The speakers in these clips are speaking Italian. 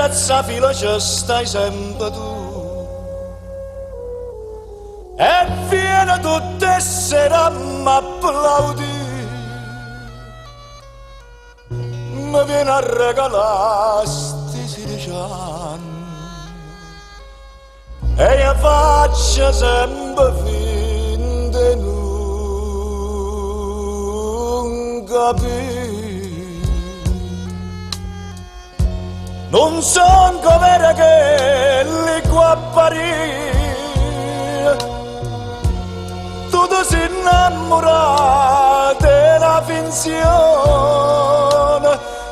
terrazza filo ci stai sempre tu. E viene tutte sere a m'applaudire, mi viene a regalare sti 16 anni e io faccio sempre finta di non capire. Non son come che li qua apparire, tu ti sei innamorato della finzione,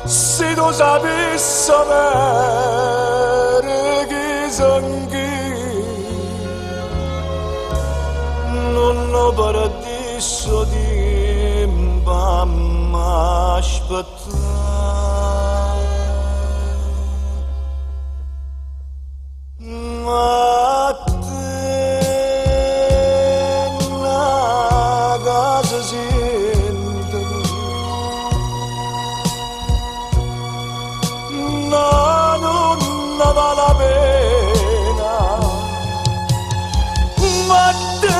se tu sapessi bene chi son chi, non ho paradiso di m'aspettare. Ma te la casa sente, no, non ne vale la pena. Ma te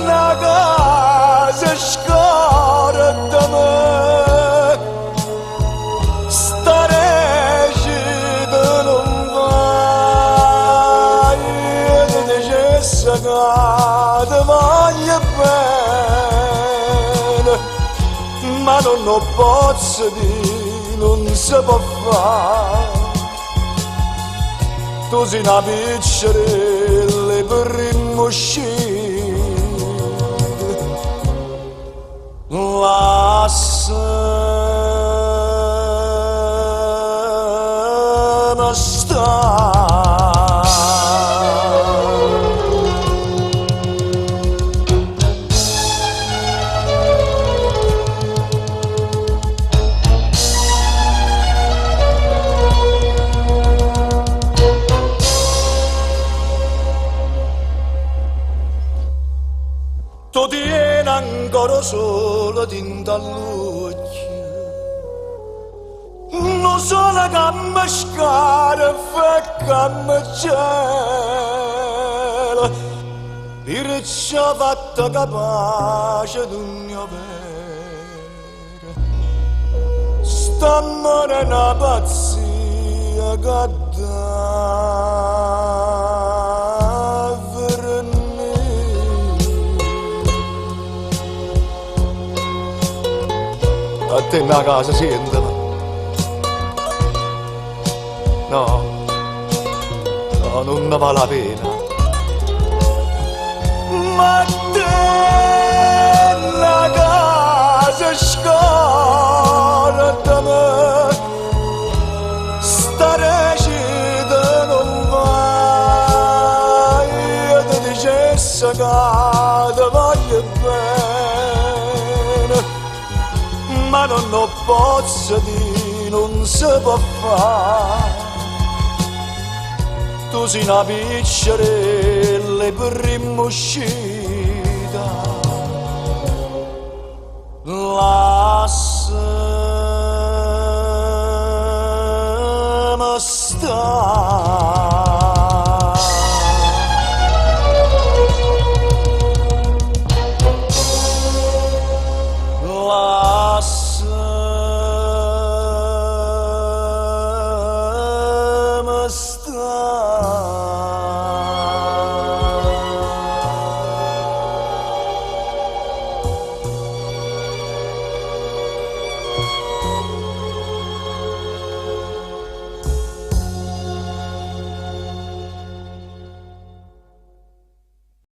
la casa scorda me, stare che ti voglio bene, ma non lo posso dire, non si può fare. Tu sei una piccerella per rimuscire, lasciami stare. Tu tieni ancora solo tinta all'occhio, non solo che mi scala fa che mi cielo, per ci ha fatto capace d'un mio vero. Stammone una pazzia che a te una casa sentono, no, no, non ne vale la pena. Ma te la casa scorda me, stare città non vai, io ti dicessi che ti voglio bene, ma non lo posso dire, non si può fare. Tu sei una piccerella per rimuscita,